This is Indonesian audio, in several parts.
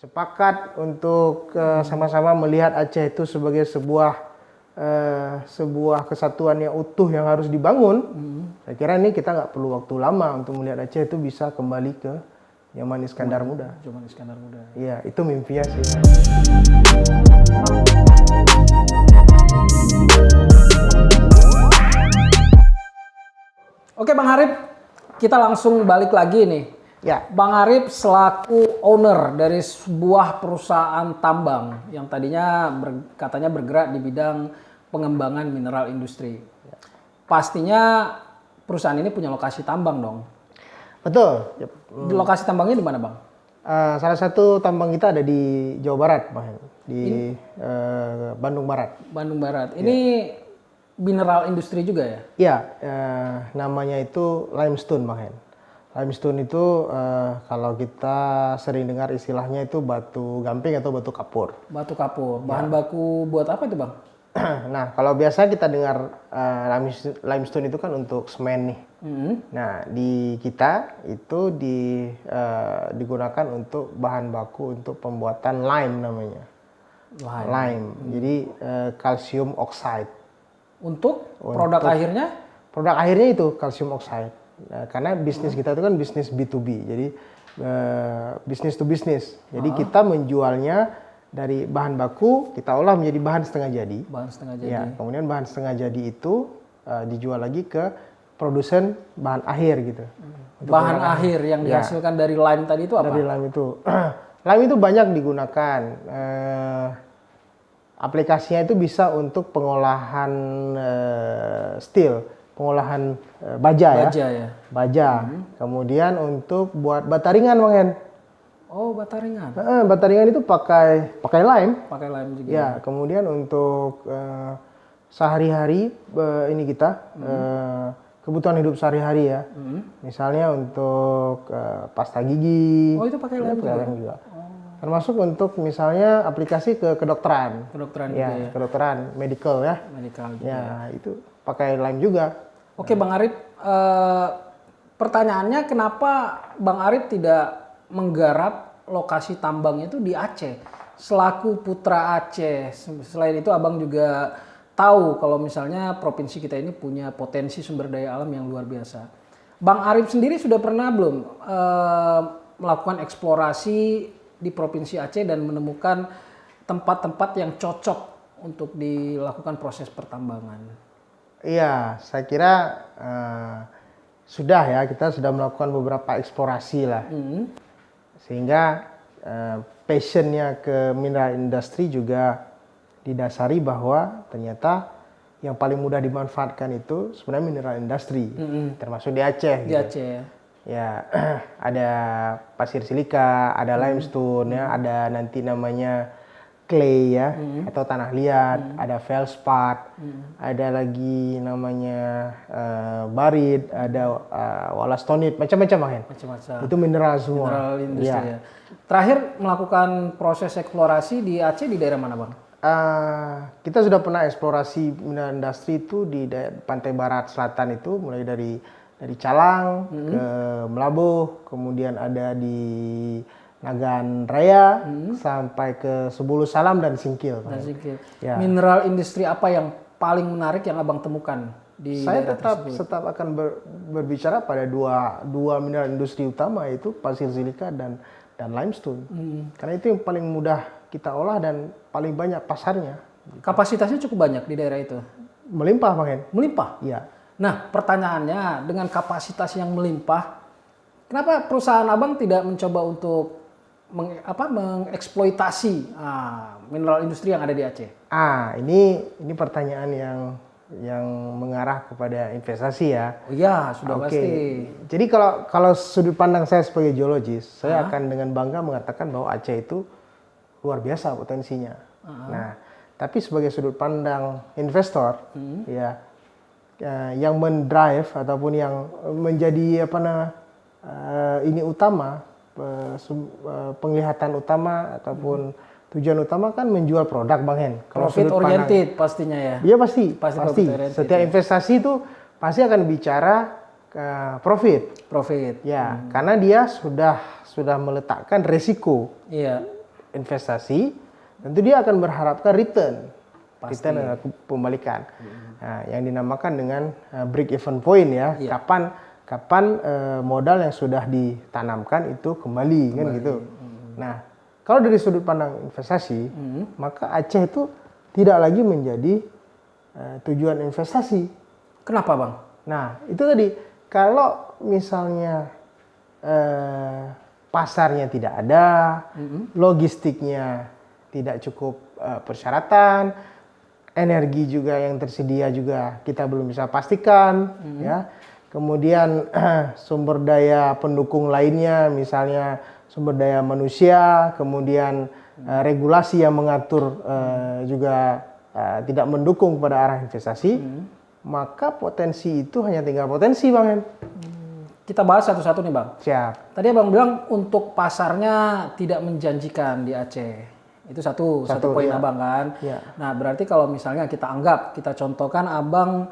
sepakat untuk sama-sama melihat Aceh itu sebagai sebuah kesatuan yang utuh yang harus dibangun. Saya kira ini kita nggak perlu waktu lama untuk melihat Aceh itu bisa kembali ke zaman Iskandar Muda. Zaman Iskandar Muda. Iya, itu mimpinya sih. Oke Bang Arif, kita langsung balik lagi nih. Ya. Bang Arif selaku owner dari sebuah perusahaan tambang yang tadinya katanya bergerak di bidang pengembangan mineral industri. Pastinya perusahaan ini punya lokasi tambang dong. Betul. Di lokasi tambangnya di mana Bang? Salah satu tambang kita ada di Jawa Barat, Bang. Di Bandung Barat. Bandung Barat. Ini mineral industri juga ya? Iya, namanya itu limestone, Bang. Limestone itu kalau kita sering dengar istilahnya itu batu gamping atau batu kapur. Batu kapur. Bahan baku buat apa itu Bang? Nah, kalau biasa kita dengar limestone itu kan untuk semen nih. Nah, di kita itu digunakan untuk bahan baku untuk pembuatan lime namanya. Lime. Jadi calcium oxide. Untuk produk akhirnya? Produk akhirnya itu calcium oxide. Nah, karena bisnis kita itu kan bisnis B2B, jadi bisnis to bisnis. Jadi kita menjualnya dari bahan baku, kita olah menjadi bahan setengah jadi. Bahan setengah jadi. Ya, kemudian bahan setengah jadi itu dijual lagi ke produsen bahan akhir gitu. Bahan akhir yang dihasilkan dari lime tadi itu apa? Dari lime itu. Lime itu banyak digunakan. Aplikasinya itu bisa untuk pengolahan steel. Pengolahan baja ya. Baja. Kemudian untuk buat bata ringan, Bang Hen. Oh, bata ringan. Bata ringan itu pakai lime. Pakai lime juga. Ya, kemudian untuk sehari-hari ini kita kebutuhan hidup sehari-hari ya. Misalnya untuk pasta gigi. Oh, itu pakai lime juga. Termasuk untuk misalnya aplikasi ke kedokteran. Kedokteran ya, juga ya. Kedokteran, medical ya. Medical juga. Ya, itu pakai lime juga. Oke Bang Arif, pertanyaannya kenapa Bang Arif tidak menggarap lokasi tambangnya itu di Aceh? Selaku putra Aceh, selain itu Abang juga tahu kalau misalnya provinsi kita ini punya potensi sumber daya alam yang luar biasa. Bang Arif sendiri sudah pernah belum melakukan eksplorasi di provinsi Aceh dan menemukan tempat-tempat yang cocok untuk dilakukan proses pertambangan? Iya, saya kira sudah ya, kita sudah melakukan beberapa eksplorasi lah. Sehingga passionnya ke mineral industri juga didasari bahwa ternyata yang paling mudah dimanfaatkan itu sebenarnya mineral industri, termasuk di Aceh. Di Aceh ya. Ya, ada pasir silika, ada limestone ya, ada nanti namanya clay ya, atau tanah liat, ada feldspar, ada lagi namanya barit, ada wollastonite, macam-macam Bang. Macam-macam. Itu mineral semua. Mineral industri ya. Terakhir melakukan proses eksplorasi di Aceh di daerah mana Bang? Kita sudah pernah eksplorasi mineral industri itu di pantai barat selatan itu, mulai dari Calang ke Melabuh, kemudian ada di Nagan Raya sampai ke Sebulu Salam dan Singkil. Dan Singkil. Ya. Mineral industri apa yang paling menarik yang Abang temukan di Saya daerah tersebut? tetap akan berbicara pada dua mineral industri utama, yaitu pasir silika dan limestone. Karena itu yang paling mudah kita olah dan paling banyak pasarnya. Kapasitasnya cukup banyak di daerah itu? Melimpah, Bang Hen. Melimpah? Iya. Nah, pertanyaannya dengan kapasitas yang melimpah, kenapa perusahaan Abang tidak mencoba untuk mengeksploitasi mineral industri yang ada di Aceh? Ini pertanyaan yang mengarah kepada investasi ya. Oh iya, sudah pasti. Jadi kalau sudut pandang saya sebagai geologis, saya akan dengan bangga mengatakan bahwa Aceh itu luar biasa potensinya. Nah, tapi sebagai sudut pandang investor, yang mendrive ataupun yang menjadi ini utama, penglihatan utama ataupun tujuan utama kan menjual produk Bang Hen. Kalau profit oriented pastinya ya. Iya pasti. Setiap investasi itu pasti akan bicara profit. Profit. Ya, karena dia sudah meletakkan resiko. Iya. investasi, tentu dia akan berharapkan return. Pasti. Return adalah pembalikan. Nah, yang dinamakan dengan break even point ya. Iya. Kapan modal yang sudah ditanamkan itu kembali. Kan gitu. Nah, kalau dari sudut pandang investasi, maka Aceh itu tidak lagi menjadi tujuan investasi. Kenapa Bang? Nah, itu tadi, kalau misalnya pasarnya tidak ada, logistiknya tidak cukup persyaratan, energi juga yang tersedia juga kita belum bisa pastikan, ya. Kemudian sumber daya pendukung lainnya, misalnya sumber daya manusia, kemudian regulasi yang mengatur juga tidak mendukung pada arah investasi, maka potensi itu hanya tinggal potensi, Bang Hen. Kita bahas satu-satu nih Bang. Siap. Tadi Abang bilang untuk pasarnya tidak menjanjikan di Aceh. Itu satu poin ya. Abang kan. Ya. Nah berarti kalau misalnya kita contohkan Abang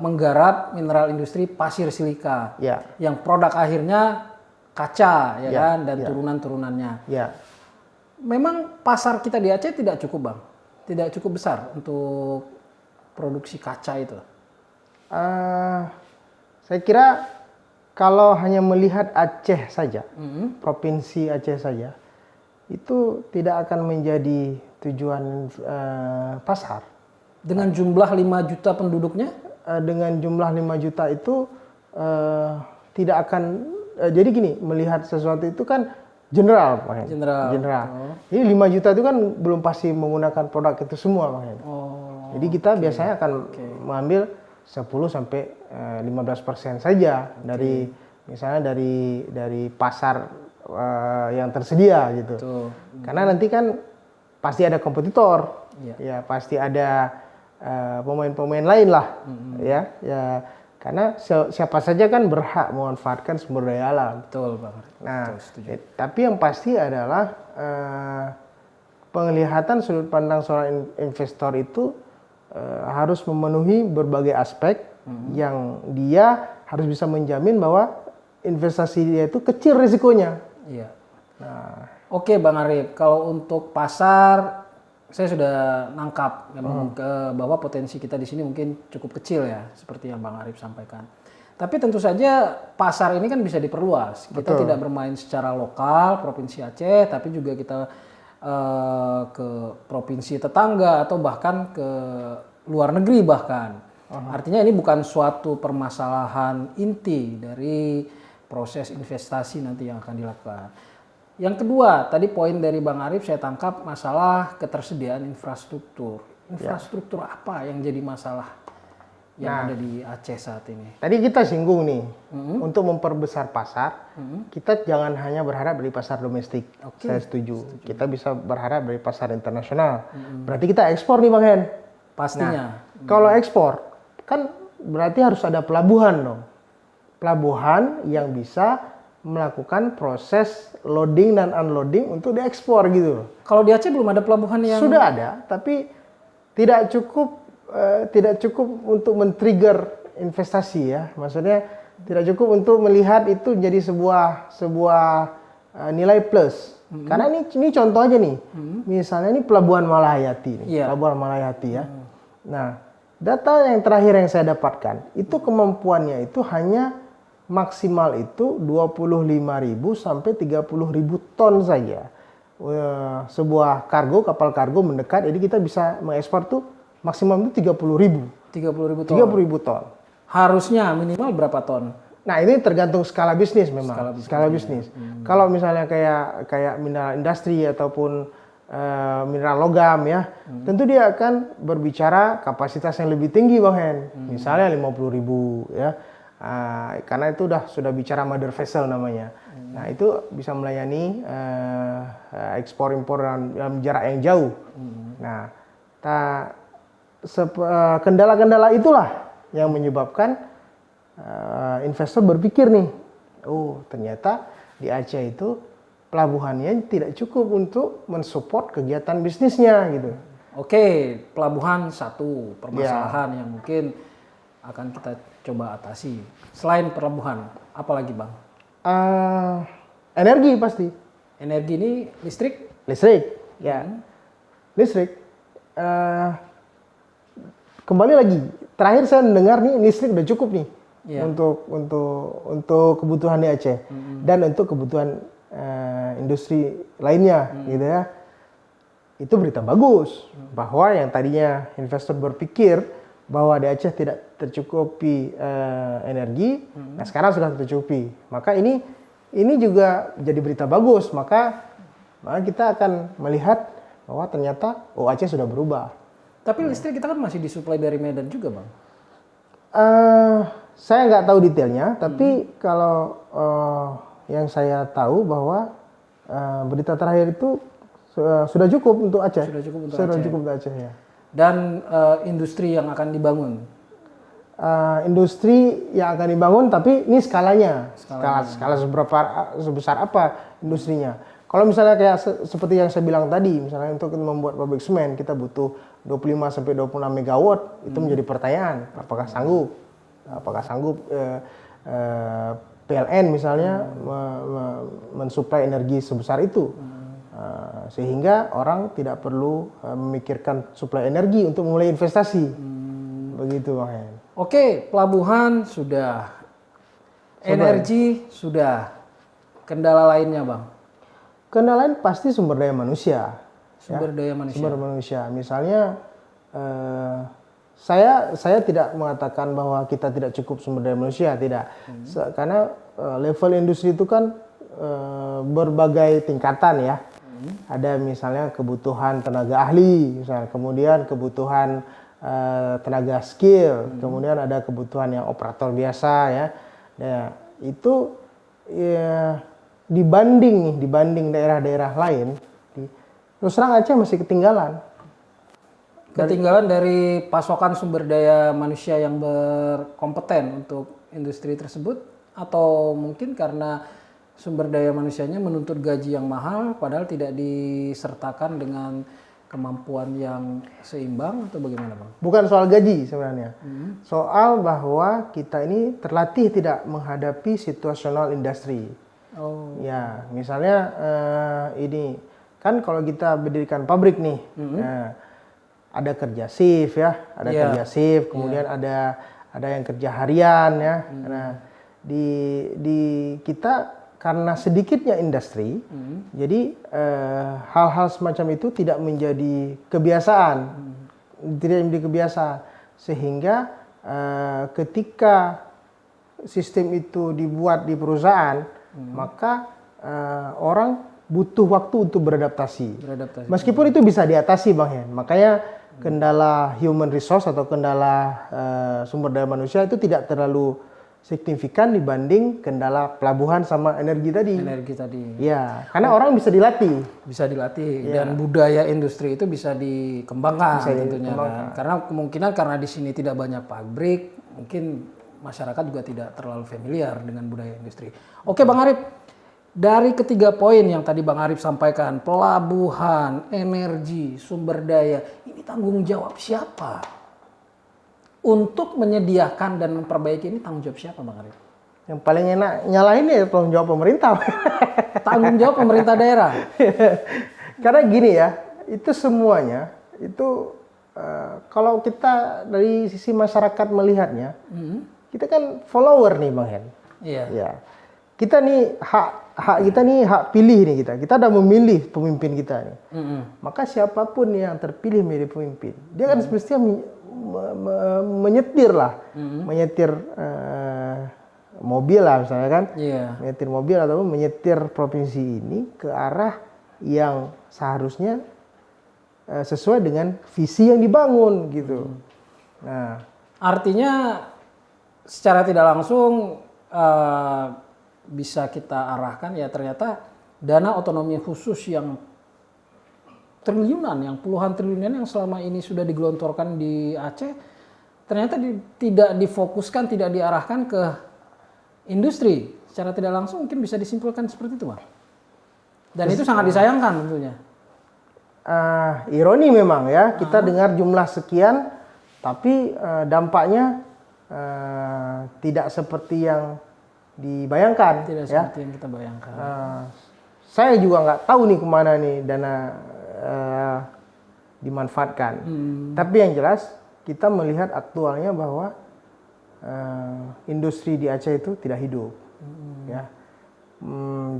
menggarap mineral industri pasir silika. Ya. Yang produk akhirnya kaca ya kan dan ya. turunan-turunannya. Ya. Memang pasar kita di Aceh tidak cukup Bang. Tidak cukup besar untuk produksi kaca itu. Saya kira kalau hanya melihat Aceh saja, provinsi Aceh saja, itu tidak akan menjadi tujuan pasar. Dengan jumlah 5 juta penduduknya? Dengan jumlah 5 juta itu tidak akan, jadi gini, melihat sesuatu itu kan general, Pak Hen. General. Jadi 5 juta itu kan belum pasti menggunakan produk itu semua, Pak Hen. Jadi kita biasanya akan mengambil 10-15% saja dari misalnya dari pasar yang tersedia gitu. Karena nanti kan pasti ada kompetitor, ya pasti ada pemain-pemain lain lah, ya karena siapa saja kan berhak memanfaatkan sumber daya alam. Betul Bang. Nah, tapi yang pasti adalah penglihatan sudut pandang seorang investor itu harus memenuhi berbagai aspek yang dia harus bisa menjamin bahwa investasi dia itu kecil risikonya. Iya. Nah, oke Bang Arif, kalau untuk pasar saya sudah nangkap memang bahwa potensi kita di sini mungkin cukup kecil ya, seperti yang Bang Arif sampaikan. Tapi tentu saja pasar ini kan bisa diperluas. Kita tidak bermain secara lokal provinsi Aceh, tapi juga kita ke provinsi tetangga atau bahkan ke luar negeri bahkan. Artinya ini bukan suatu permasalahan inti dari proses investasi nanti yang akan dilakukan. Yang kedua, tadi poin dari Bang Arif saya tangkap masalah ketersediaan infrastruktur. Infrastruktur apa yang jadi masalah yang ada di Aceh saat ini? Tadi kita singgung nih, untuk memperbesar pasar, kita jangan hanya berharap dari pasar domestik. Saya setuju. Kita bisa berharap dari pasar internasional. Berarti kita ekspor nih Bang Hen. Pastinya. Kalau ekspor, kan berarti harus ada pelabuhan dong. Pelabuhan yang bisa melakukan proses loading dan unloading untuk diekspor gitu. Kalau di Aceh belum ada pelabuhan yang... Sudah ada, tapi tidak cukup untuk men-trigger investasi ya. Maksudnya tidak cukup untuk melihat itu jadi sebuah nilai plus. Karena ini contoh aja nih. Misalnya ini Pelabuhan Malahayati nih. Pelabuhan Malahayati ya. Nah, data yang terakhir yang saya dapatkan, itu kemampuannya itu hanya maksimal itu 25.000 sampai 30.000 ton saja. Sebuah kapal kargo mendekat, jadi kita bisa mengekspor tuh maksimum itu 30.000. 30.000 ton. 30.000 ton. Harusnya minimal berapa ton? Nah, ini tergantung skala bisnis memang. Skala bisnis. Kalau misalnya kayak mineral industri ataupun mineral logam ya, tentu dia akan berbicara kapasitas yang lebih tinggi Bang Hen. Misalnya 50.000 ya. Karena itu sudah bicara mother vessel namanya. Nah, itu bisa melayani ekspor impor dalam jarak yang jauh. Nah, kendala-kendala itulah yang menyebabkan investor berpikir nih, oh ternyata di Aceh itu pelabuhannya tidak cukup untuk mensupport kegiatan bisnisnya gitu. Oke, pelabuhan satu permasalahan yang mungkin akan kita coba atasi. Selain pelabuhan, apa lagi Bang? Energi pasti. Energi ini listrik? Listrik, ya. Listrik. Kembali lagi, terakhir saya mendengar nih listrik udah cukup nih untuk kebutuhan di Aceh dan untuk kebutuhan industri lainnya, gitu ya. Itu berita bagus bahwa yang tadinya investor berpikir bahwa di Aceh tidak tercukupi energi, nah sekarang sudah tercukupi. Maka ini juga jadi berita bagus. Maka kita akan melihat bahwa ternyata Aceh sudah berubah. Tapi listrik kita kan masih disuplai dari Medan juga, Bang. Saya nggak tahu detailnya, tapi kalau yang saya tahu bahwa berita terakhir itu sudah cukup untuk Aceh. Sudah cukup untuk Aceh, ya. Dan industri yang akan dibangun? Industri yang akan dibangun, tapi ini skalanya. Skala sebesar apa industrinya? Kalau misalnya kayak seperti yang saya bilang tadi, misalnya untuk membuat pabrik semen kita butuh 25-26 megawatt, itu menjadi pertanyaan. Apakah sanggup? PLN misalnya mensuplai energi sebesar itu? Sehingga orang tidak perlu memikirkan suplai energi untuk memulai investasi. Begitu, Bang Hen. Oke, pelabuhan sudah. Energi sudah. Kendala lainnya, Bang? Kendala lain pasti sumber daya manusia. Sumber daya manusia. Sumber manusia. Misalnya saya tidak mengatakan bahwa kita tidak cukup sumber daya manusia, tidak. Karena level industri itu kan berbagai tingkatan, ya. Ada misalnya kebutuhan tenaga ahli, misalnya, kemudian kebutuhan tenaga skill, kemudian ada kebutuhan yang operator biasa, ya. Nah, itu ya, dibanding daerah-daerah lain, terus terang Aceh masih ketinggalan. Ketinggalan dari pasokan sumber daya manusia yang berkompeten untuk industri tersebut, atau mungkin karena sumber daya manusianya menuntut gaji yang mahal padahal tidak disertakan dengan kemampuan yang seimbang, atau bagaimana, Bang? Bukan soal gaji sebenarnya. Soal bahwa kita ini terlatih tidak menghadapi situasional industri. Oh. Ya, misalnya ini kan kalau kita berdirikan pabrik nih, ada kerja shift, ya, kerja shift, kemudian ada yang kerja harian, ya. Nah, di kita karena sedikitnya industri, jadi hal-hal semacam itu tidak menjadi kebiasaan, sehingga ketika sistem itu dibuat di perusahaan, maka orang butuh waktu untuk beradaptasi. Meskipun itu bisa diatasi, Bang Hen. Makanya kendala human resource atau kendala sumber daya manusia itu tidak terlalu signifikan dibanding kendala pelabuhan sama energi tadi. Ya, karena orang bisa dilatih. Dan budaya industri itu bisa dikembangkan tentunya. Kan? Karena kemungkinan karena di sini tidak banyak pabrik, mungkin masyarakat juga tidak terlalu familiar dengan budaya industri. Oke, Bang Arif. Dari ketiga poin yang tadi Bang Arif sampaikan, pelabuhan, energi, sumber daya, ini tanggung jawab siapa? Untuk menyediakan dan memperbaiki ini tanggung jawab siapa, Bang Arif? Yang paling enak nyalahin ya tanggung jawab pemerintah. Tanggung jawab pemerintah daerah. Karena gini ya, itu semuanya itu kalau kita dari sisi masyarakat melihatnya, kita kan follower nih, Bang Hen. Iya. Ya. Kita nih hak kita nih hak pilih nih kita. Kita udah memilih pemimpin kita nih. Maka siapapun yang terpilih menjadi pemimpin, dia kan semestinya menyetir mobil lah misalnya kan, menyetir mobil atau menyetir provinsi ini ke arah yang seharusnya sesuai dengan visi yang dibangun gitu. Nah, artinya secara tidak langsung bisa kita arahkan ya, ternyata dana otonomi khusus yang triliunan, yang puluhan triliunan yang selama ini sudah digelontorkan di Aceh, ternyata tidak difokuskan, tidak diarahkan ke industri. Secara tidak langsung mungkin bisa disimpulkan seperti itu, Bang. Dan itu sangat disayangkan tentunya. Ironi memang ya, kita dengar jumlah sekian, tapi dampaknya tidak seperti yang dibayangkan. Tidak seperti yang kita bayangkan. saya juga nggak tahu nih kemana nih dana dimanfaatkan. Tapi yang jelas kita melihat aktualnya bahwa industri di Aceh itu tidak hidup. Ya.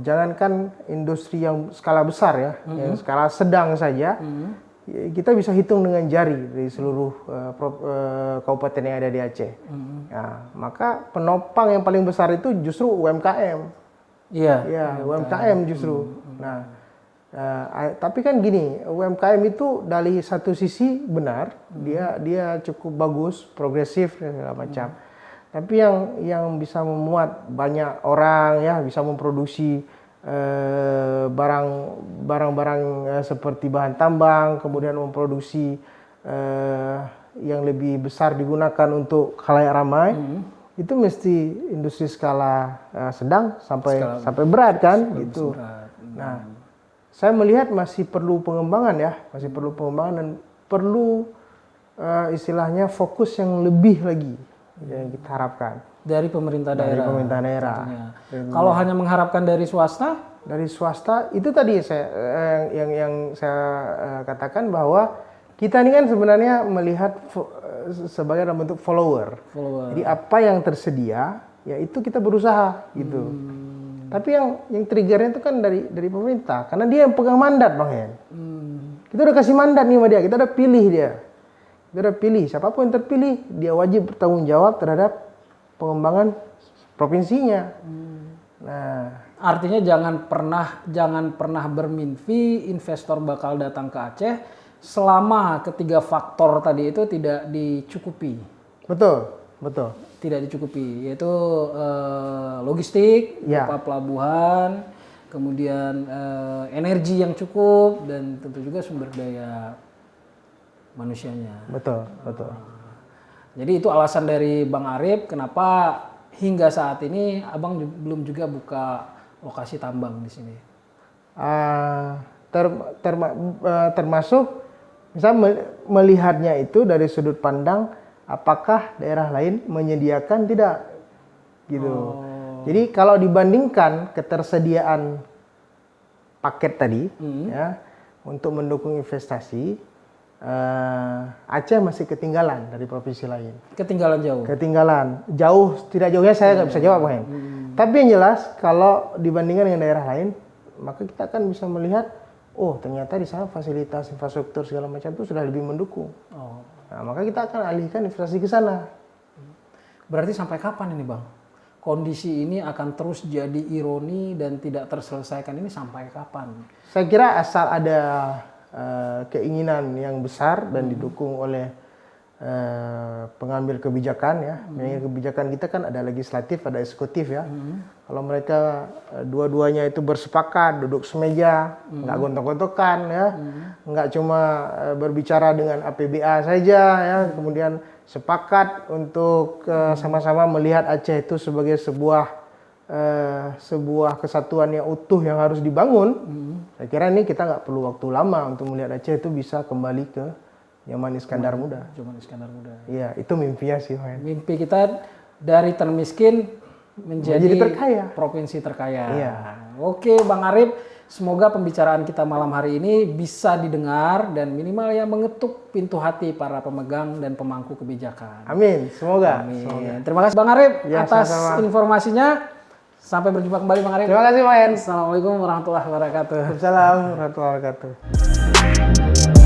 Jangankan industri yang skala besar ya, yang skala sedang saja, kita bisa hitung dengan jari dari seluruh kabupaten yang ada di Aceh. Nah, maka penopang yang paling besar itu justru UMKM. Iya. Ya, UMKM justru. Nah, tapi kan gini, UMKM itu dari satu sisi benar, dia cukup bagus, progresif dan segala macam. Tapi yang bisa memuat banyak orang ya, bisa memproduksi barang-barang seperti bahan tambang, kemudian memproduksi yang lebih besar digunakan untuk khalayak ramai, itu mesti industri skala sedang sampai berat kan gitu. Nah, saya melihat masih perlu pengembangan ya, dan perlu istilahnya fokus yang lebih lagi yang kita harapkan dari pemerintah daerah. Dari pemerintah daerah. Kalau hanya mengharapkan dari swasta? Dari swasta itu tadi yang saya katakan bahwa kita ini kan sebenarnya melihat sebagai dalam bentuk follower. Jadi apa yang tersedia, ya itu kita berusaha gitu. Tapi yang triggernya itu kan dari pemerintah, karena dia yang pegang mandat, Bang Hen. Kita udah kasih mandat nih sama dia, kita udah pilih dia. Kita udah pilih, siapapun yang terpilih, dia wajib bertanggung jawab terhadap pengembangan provinsinya. Nah, artinya jangan pernah bermimpi investor bakal datang ke Aceh selama ketiga faktor tadi itu tidak dicukupi. Betul. Tidak dicukupi, yaitu logistik, berupa pelabuhan, kemudian energi yang cukup, dan tentu juga sumber daya manusianya. Betul. Jadi itu alasan dari Bang Arif kenapa hingga saat ini Abang belum juga buka lokasi tambang di sini. Termasuk misalnya melihatnya itu dari sudut pandang apakah daerah lain menyediakan tidak gitu. Jadi kalau dibandingkan ketersediaan paket tadi ya untuk mendukung investasi, Aceh masih ketinggalan dari provinsi lain. Ketinggalan jauh. Tidak jauhnya saya nggak bisa jawab, Bang. Tapi yang jelas kalau dibandingkan dengan daerah lain, maka kita akan bisa melihat, oh ternyata di sana fasilitas infrastruktur segala macam itu sudah lebih mendukung. Nah, maka kita akan alihkan investasi ke sana. Berarti sampai kapan ini, Bang? Kondisi ini akan terus jadi ironi dan tidak terselesaikan ini sampai kapan? Saya kira asal ada keinginan yang besar dan didukung oleh pengambil kebijakan ya. Pengambil kebijakan kita kan ada legislatif, ada eksekutif ya. Kalau mereka dua-duanya itu bersepakat, duduk semeja, nggak gontok-gontokan ya, nggak cuma berbicara dengan APBA saja ya, kemudian sepakat untuk sama-sama melihat Aceh itu sebagai sebuah kesatuan yang utuh yang harus dibangun. Saya kira ini kita nggak perlu waktu lama untuk melihat Aceh itu bisa kembali ke zaman Iskandar Muda. Iya, itu mimpinya sih, Mas. Mimpi kita dari termiskin menjadi terkaya. Provinsi terkaya. Iya. Oke, Bang Arif, semoga pembicaraan kita malam hari ini bisa didengar dan minimal ya mengetuk pintu hati para pemegang dan pemangku kebijakan. Amin, semoga. Terima kasih Bang Arif atas sama-sama. informasinya. Sampai berjumpa kembali Bang Arif. Terima kasih, Mas. Assalamualaikum warahmatullahi wabarakatuh. Waalaikumsalam warahmatullahi wabarakatuh.